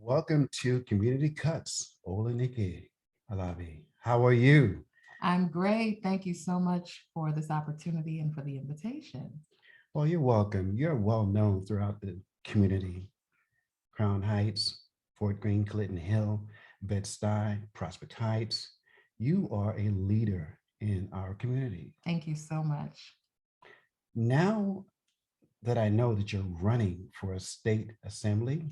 Welcome to Community Cuts, Olanike, Alabi. How are you? I'm great. Thank you so much for this opportunity and for the invitation. Well, you're welcome. You're well known throughout the community. Crown Heights, Fort Greene, Clinton Hill, Bed-Stuy, Prospect Heights. You are a leader in our community. Thank you so much. Now that I know that you're running for a state assembly,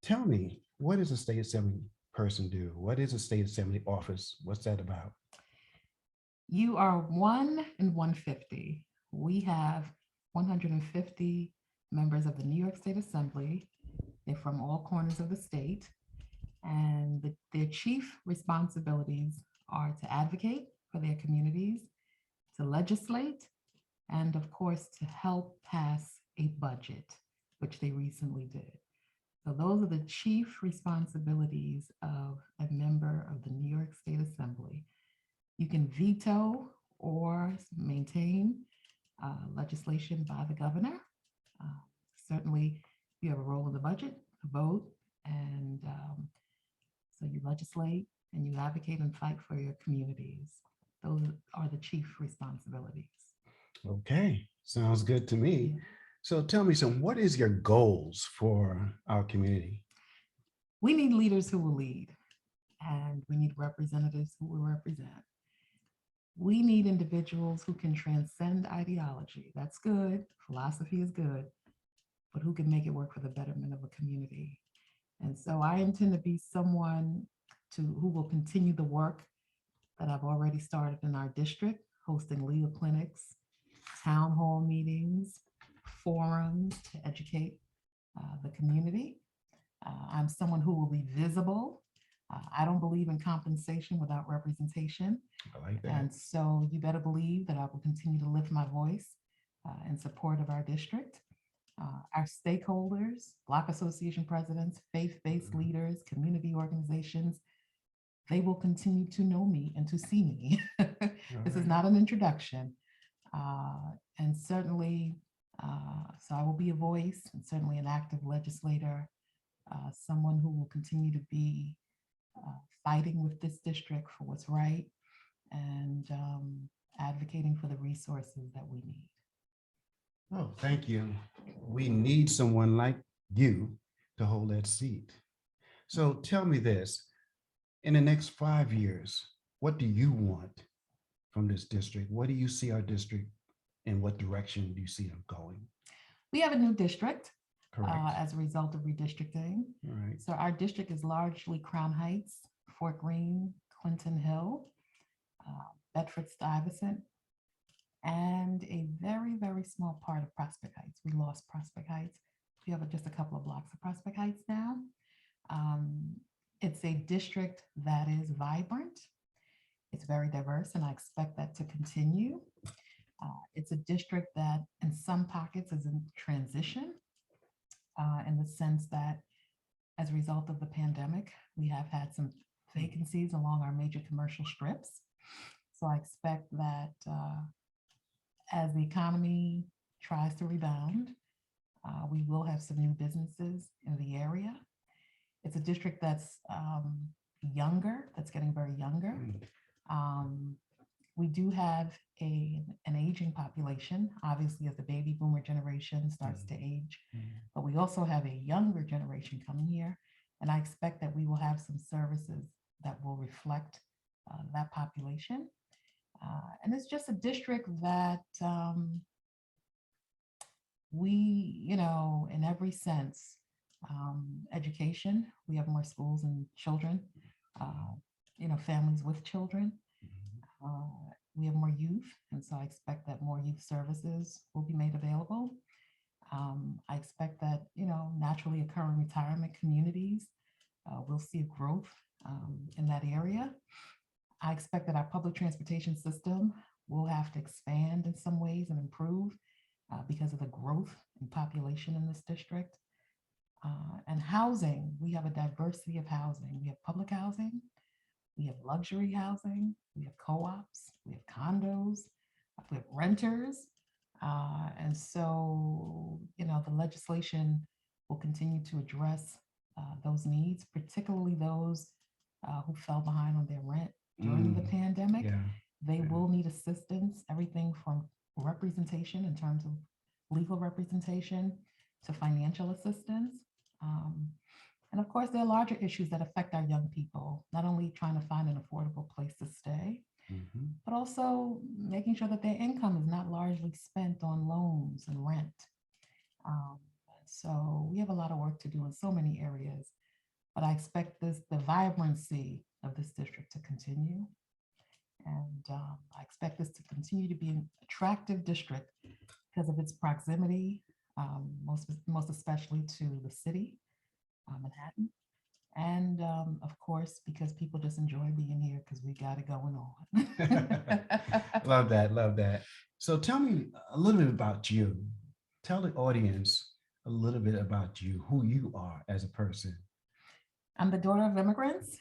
tell me, what does a state assembly person do? What is a state assembly office? What's that about? You are 1 in 150. We have 150 members of the New York State Assembly. They're from all corners of the state, and their chief responsibilities are to advocate for their communities, to legislate, and of course, to help pass a budget, which they recently did. So those are the chief responsibilities of a member of the New York State Assembly. You can veto or maintain legislation by the governor. Uh, Certainly, you have a role in the budget, a vote, and so you legislate and you advocate and fight for your communities. Those are the chief responsibilities. Okay, sounds good to me. Yeah. So tell me some, what is your goals for our community? We need leaders who will lead, and we need representatives who will represent. We need individuals who can transcend ideology. That's good. Philosophy is good, but who can make it work for the betterment of a community. And so I intend to be someone who will continue the work that I've already started in our district, hosting legal clinics, town hall meetings, forums to educate the community. I'm someone who will be visible. I don't believe in compensation without representation. I like that. And so you better believe that I will continue to lift my voice in support of our district. Our stakeholders, Block Association presidents, faith-based leaders, community organizations, they will continue to know me and to see me. This is not an introduction. And certainly, so I will be a voice and certainly an active legislator, someone who will continue to be fighting with this district for what's right and advocating for the resources that we need. Oh, thank you. We need someone like you to hold that seat. So tell me this, in the next 5 years, what do you want from this district? What do you see our district in what direction do you see them going? We have a new district Correct. as a result of redistricting. All right. So our district is largely Crown Heights, Fort Greene, Clinton Hill, Bedford Stuyvesant, and a very, very small part of Prospect Heights. We lost Prospect Heights. We have just a couple of blocks of Prospect Heights now. Um, it's a district that is vibrant. It's very diverse, and I expect that to continue. It's a district that, in some pockets, is in transition in the sense that, as a result of the pandemic, we have had some vacancies along our major commercial strips. So I expect that as the economy tries to rebound, we will have some new businesses in the area. It's a district that's younger, that's getting very younger. We do have an aging population, obviously, as the baby boomer generation starts to age, but we also have a younger generation coming here. And I expect that we will have some services that will reflect that population. And it's just a district that in every sense, education, we have more schools and children, families with children. We have more youth, and so I expect that more youth services will be made available. I expect that, naturally occurring retirement communities, we'll see a growth in that area. I expect that our public transportation system will have to expand in some ways and improve because of the growth in population in this district. And housing, we have a diversity of housing. We have public housing, we have luxury housing, we have co-ops, we have condos, we have renters. And so, the legislation will continue to address those needs, particularly those who fell behind on their rent during the Mm, pandemic. yeah. They Yeah. will need assistance, everything from representation in terms of legal representation to financial assistance. Um, and of course, there are larger issues that affect our young people, not only trying to find an affordable place to stay, Mhm. but also making sure that their income is not largely spent on loans and rent. Um, so we have a lot of work to do in so many areas, but I expect the vibrancy of this district to continue. And I expect this to continue to be an attractive district because of its proximity, most especially to the city, Manhattan. And of course, because people just enjoy being here because we got it going on. Love that. Love that. So tell me a little bit about you. Tell the audience a little bit about you, who you are as a person. I'm the daughter of immigrants,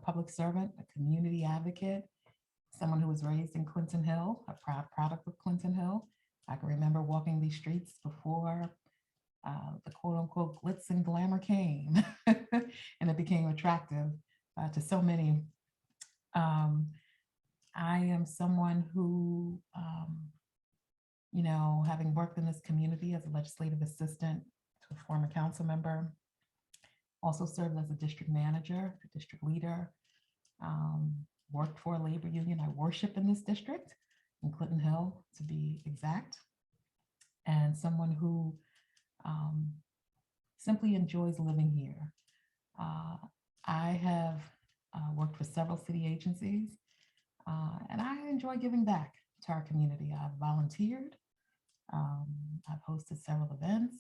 public servant, a community advocate, someone who was raised in Clinton Hill, a proud product of Clinton Hill. I can remember walking these streets before the quote unquote glitz and glamour came and it became attractive to so many. Um, I am someone who, having worked in this community as a legislative assistant to a former council member, also served as a district manager, a district leader, um, worked for a labor union. I worship in this district, in Clinton Hill to be exact, and someone who um, simply enjoys living here. Uh, I have worked for several city agencies, and I enjoy giving back to our community. I've volunteered, um, I've hosted several events,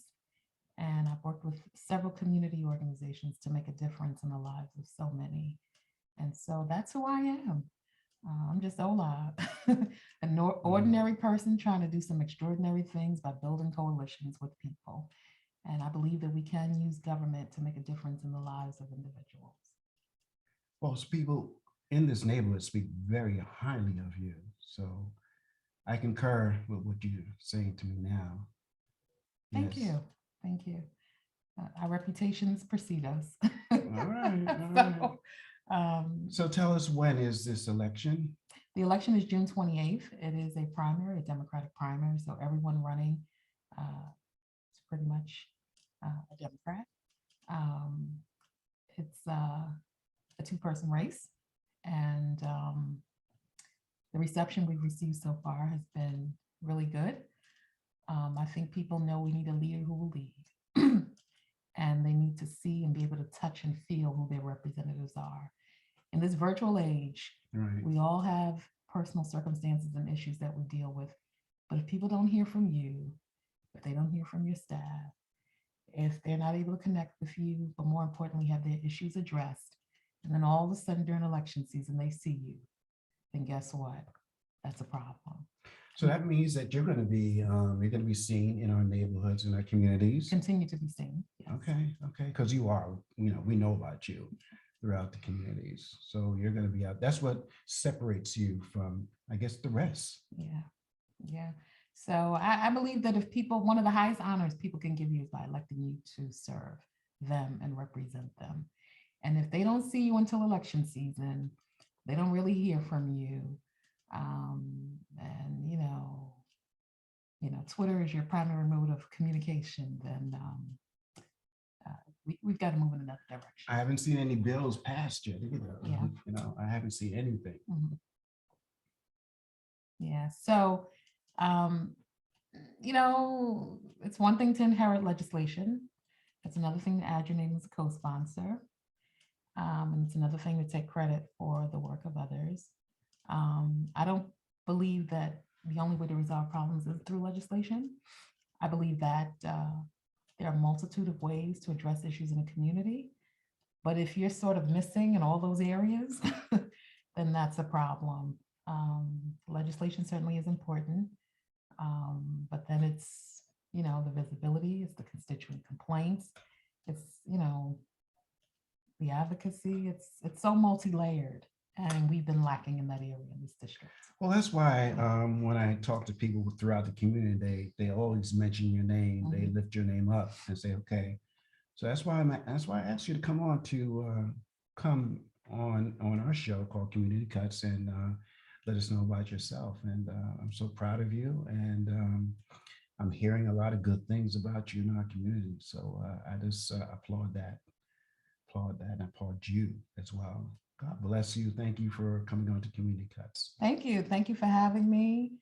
and I've worked with several community organizations to make a difference in the lives of so many. And so that's who I am. I'm just Ola, an ordinary person trying to do some extraordinary things by building coalitions with people. And I believe that we can use government to make a difference in the lives of individuals. Well, people in this neighborhood speak very highly of you. So I concur with what you're saying to me now. Thank Yes. you. Thank you. Our reputations precede us. All right. All right. So, So tell us, when is this election? the election is June 28th. It is a primary, a Democratic primary. So everyone running is pretty much a Democrat. Um, it's a two-person race, and the reception we've received so far has been really good. I think people know we need a leader who will lead, and they need to see and be able to touch and feel who their representatives are. In this virtual age, Right. we all have personal circumstances and issues that we deal with. But if people don't hear from you, if they don't hear from your staff, if they're not able to connect with you, but more importantly, have their issues addressed, and then all of a sudden during election season, they see you, then guess what? That's a problem. So that means that you're going to be seen in our neighborhoods, in our communities. Continue to be seen. Yes. Okay. Okay. Because you are, we know about you throughout the communities. So you're going to be out. That's what separates you from, I guess, the rest. Yeah. Yeah. So I believe that if people, one of the highest honors people can give you is by electing you to serve them and represent them. And if they don't see you until election season, they don't really hear from you. And Twitter is your primary mode of communication, then we've got to move in another direction. I haven't seen any bills passed yet either. Yeah. I haven't seen anything. Mm-hmm. Yeah. So, it's one thing to inherit legislation. It's another thing to add your name as a co-sponsor. And it's another thing to take credit for the work of others. I don't believe that the only way to resolve problems is through legislation. I believe that there are a multitude of ways to address issues in a community. But if you're sort of missing in all those areas, then that's a problem. Legislation certainly is important, but then it's, the visibility, it's the constituent complaints, it's, the advocacy, it's so multi-layered, and we've been lacking in that area in this district. Well, that's why when I talk to people throughout the community, they always mention your name. They lift your name up and say, okay, So that's why I asked you to come on our show called Community Cuts and let us know about yourself. And I'm so proud of you. And I'm hearing a lot of good things about you in our community. So I just applaud that, and applaud you as well. God bless you. Thank you for coming on to Community Cuts. Thank you. Thank you for having me.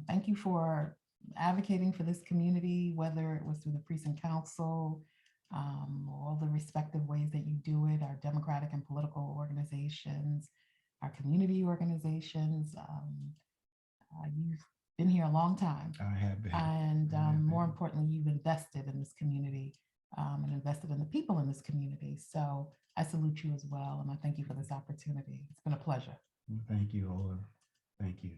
Thank you for advocating for this community, whether it was through the precinct council, all the respective ways that you do it, our democratic and political organizations, our community organizations. You've been here a long time. I have been. And I have more been. importantly, you've invested in this community and invested in the people in this community. So I salute you as well. And I thank you for this opportunity. It's been a pleasure. Thank you, Ola. Thank you.